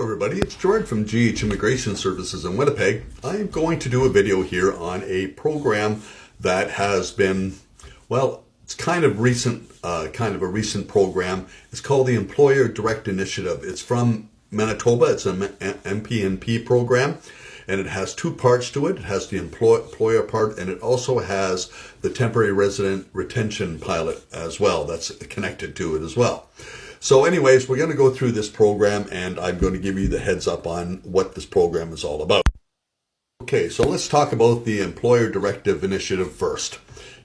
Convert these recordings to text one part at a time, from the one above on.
Everybody, it's George from GH Immigration Services in Winnipeg. I'm going to do a video here on a program that has been, well, it's kind of a recent program. It's called the Employer Direct Initiative. It's from Manitoba. It's an MPNP program, and it has two parts to it. It has the employer part, and it also has the temporary resident retention pilot as well. That's connected to it as well. So anyways, we're going to go through this program, and I'm going to give you the heads up on what this program is all about. Okay, so let's talk about the Employer Directive Initiative first.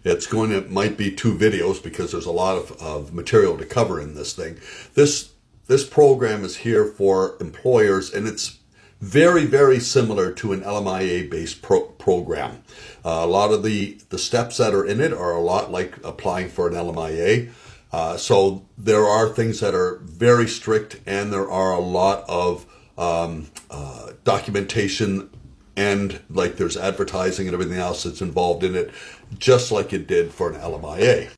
Might be two videos because there's a lot of material to cover in this thing. This program is here for employers, and it's very, very similar to an LMIA-based program. A lot of the steps that are in it are a lot like applying for an LMIA. So there are things that are very strict, and there are a lot of documentation, and like there's advertising and everything else that's involved in it, just like it did for an LMIA.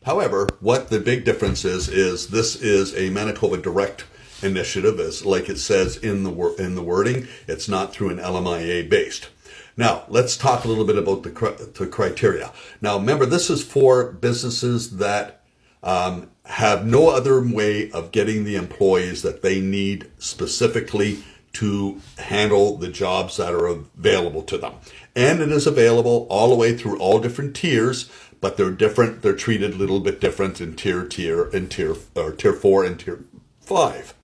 However, what the big difference is this is a Manitoba Direct Initiative, as like it says in the wording. It's not through an LMIA based. Now, let's talk a little bit about the criteria. Now, remember, this is for businesses that have no other way of getting the employees that they need specifically to handle the jobs that are available to them. And it is available all the way through all different tiers, but they're different. They're treated a little bit different in tier 4 and tier 5.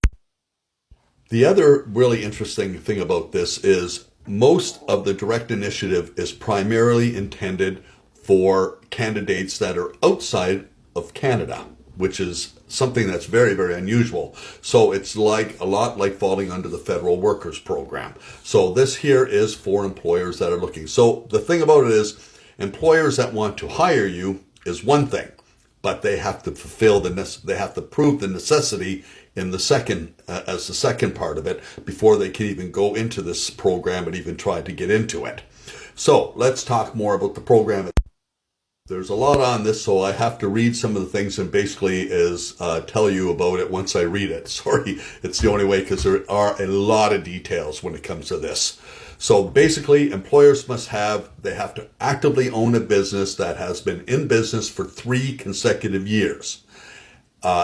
The other really interesting thing about this is most of the direct initiative is primarily intended for candidates that are outside of Canada, which is something that's very, very unusual. So it's like a lot like falling under the federal workers program. So this here is for employers that are looking. So the thing about it is, employers that want to hire you is one thing, but they have to they have to prove the necessity in the second part of it before they can even go into this program and even try to get into it. So let's talk more about the program. There's a lot on this, so I have to read some of the things and basically tell you about it once I read it. Sorry, it's the only way, because there are a lot of details when it comes to this. So basically, employers they have to actively own a business that has been in business for 3 consecutive years,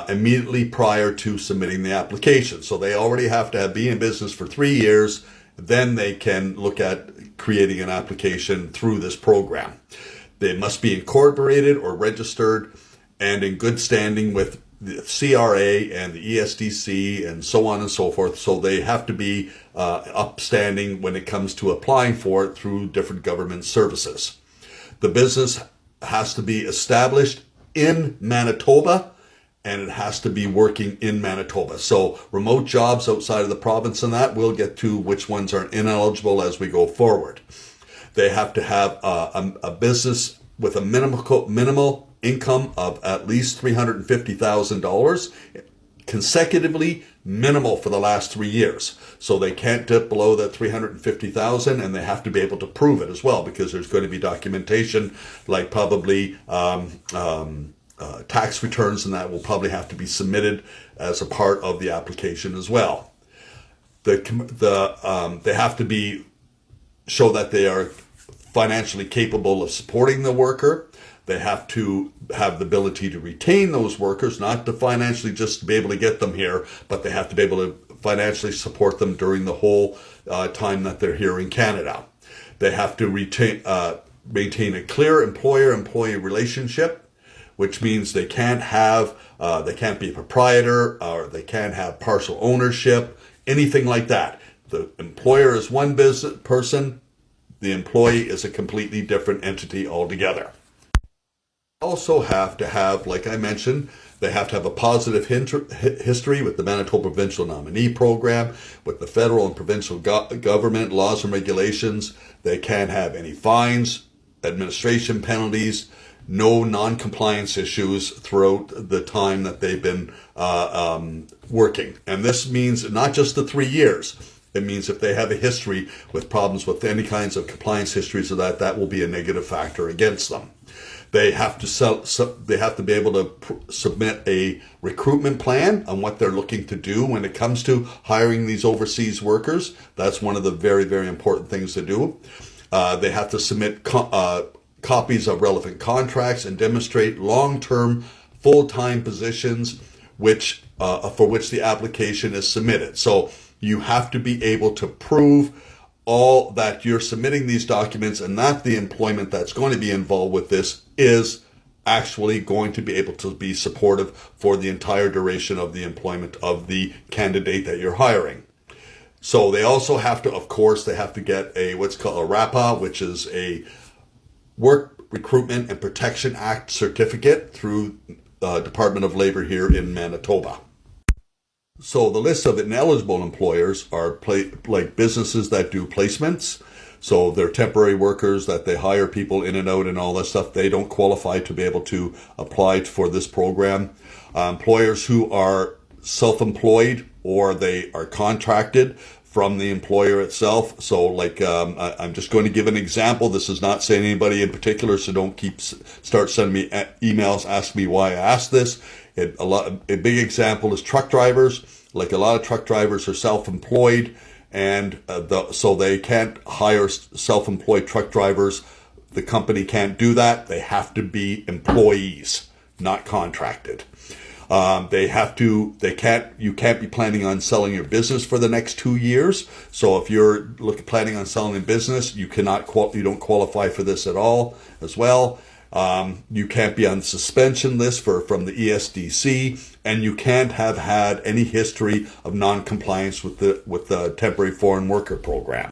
immediately prior to submitting the application. So they already have to be in business for 3 years, then they can look at creating an application through this program. They must be incorporated or registered and in good standing with the CRA and the ESDC and so on and so forth. So they have to be upstanding when it comes to applying for it through different government services. The business has to be established in Manitoba, and it has to be working in Manitoba. So remote jobs outside of the province, and that we'll get to which ones are ineligible as we go forward. They have to have a business with a minimal income of at least $350,000 consecutively, minimal for the last 3 years. So they can't dip below that $350,000, and they have to be able to prove it as well, because there's going to be documentation like probably tax returns, and that will probably have to be submitted as a part of the application as well. They have to show that they are financially capable of supporting the worker. They have to have the ability to retain those workers, not to financially just be able to get them here, but they have to be able to financially support them during the whole time that they're here in Canada. They have to maintain a clear employer-employee relationship, which means they can't be a proprietor, or they can't have partial ownership, anything like that. The employer is one business person, the employee is a completely different entity altogether. Also have to have, like I mentioned, they have to have a positive history with the Manitoba Provincial Nominee Program, with the federal and provincial government laws and regulations. They can't have any fines, administration penalties, no non-compliance issues throughout the time that they've been working. And this means not just the 3 years. It means if they have a history with problems with any kinds of compliance histories of that will be a negative factor against them. They have to be able to submit a recruitment plan on what they're looking to do when it comes to hiring these overseas workers. That's one of the very, very important things to do. They have to submit copies of relevant contracts and demonstrate long-term, full-time positions for which the application is submitted. So you have to be able to prove all that you're submitting these documents and that the employment that's going to be involved with this is actually going to be able to be supportive for the entire duration of the employment of the candidate that you're hiring. So they also have to, of course, they have to get what's called a RAPA, which is a Work Recruitment and Protection Act certificate through Department of Labor here in Manitoba. So the list of ineligible employers are like businesses that do placements. So they're temporary workers that they hire people in and out and all that stuff. They don't qualify to be able to apply for this program. Employers who are self-employed or they are contracted from the employer itself. So like, I'm just going to give an example. This is not saying anybody in particular, so don't start sending me emails, ask me why I asked this. A big example is truck drivers. Like a lot of truck drivers are self-employed, and so they can't hire self-employed truck drivers. The company can't do that. They have to be employees, not contracted. You can't be planning on selling your business for the next 2 years. So if you're planning on selling a business, you don't qualify for this at all as well. You can't be on the suspension list from the ESDC, and you can't have had any history of non-compliance with the temporary foreign worker program.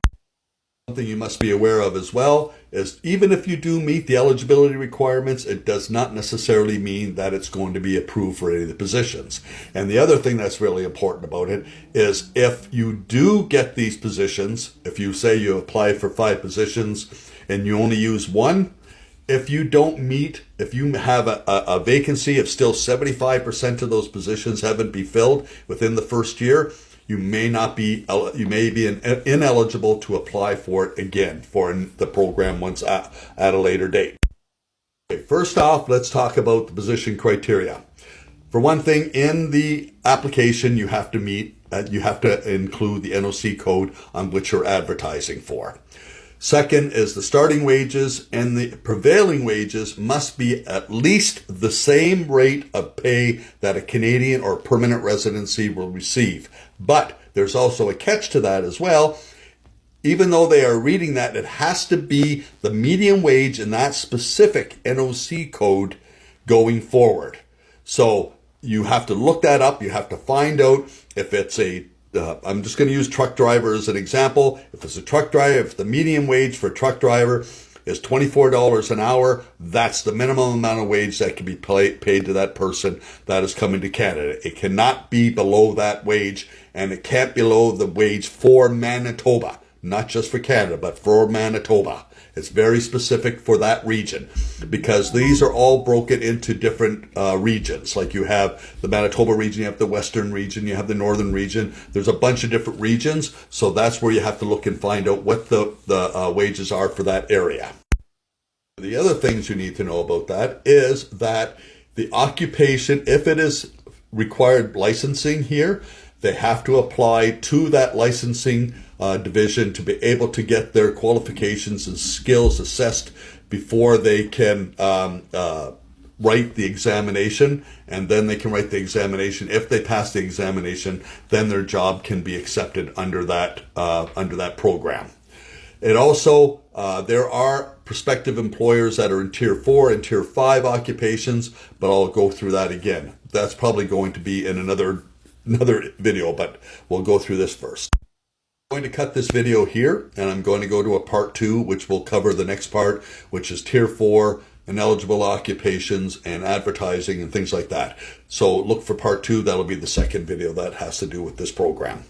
Something you must be aware of as well is even if you do meet the eligibility requirements, it does not necessarily mean that it's going to be approved for any of the positions. And the other thing that's really important about it is if you do get these positions, if you say you apply for 5 positions and you only use 1, if you have a vacancy, if still 75% of those positions haven't been filled within the first year, you may be ineligible to apply for it again for the program once at a later date. Okay, first off, let's talk about the position criteria. For one thing, in the application, you have to include the NOC code on which you're advertising for. Second is the starting wages and the prevailing wages must be at least the same rate of pay that a Canadian or permanent residency will receive. But there's also a catch to that as well. Even though they are reading that, it has to be the median wage in that specific NOC code going forward. So you have to look that up. You have to find out if it's I'm just going to use truck driver as an example. If it's a truck driver, if the median wage for a truck driver is $24 an hour, that's the minimum amount of wage that can be paid to that person that is coming to Canada. It cannot be below that wage, and it can't be below the wage for Manitoba, not just for Canada, but for Manitoba. It's very specific for that region because these are all broken into different regions. Like you have the Manitoba region, you have the Western region, you have the Northern region. There's a bunch of different regions. So that's where you have to look and find out what the wages are for that area. The other things you need to know about that is that the occupation, if it is required licensing here, they have to apply to that licensing division to be able to get their qualifications and skills assessed before they can write the examination, and then they can write the examination. If they pass the examination, then their job can be accepted under that program. It also there are prospective employers that are in Tier 4 and Tier 5 occupations, but I'll go through that again. That's probably going to be in another video, but we'll go through this first. I'm going to cut this video here, and I'm going to go to a part 2, which will cover the next part, which is Tier 4, ineligible occupations, and advertising, and things like that. So look for part 2. That'll be the second video that has to do with this program.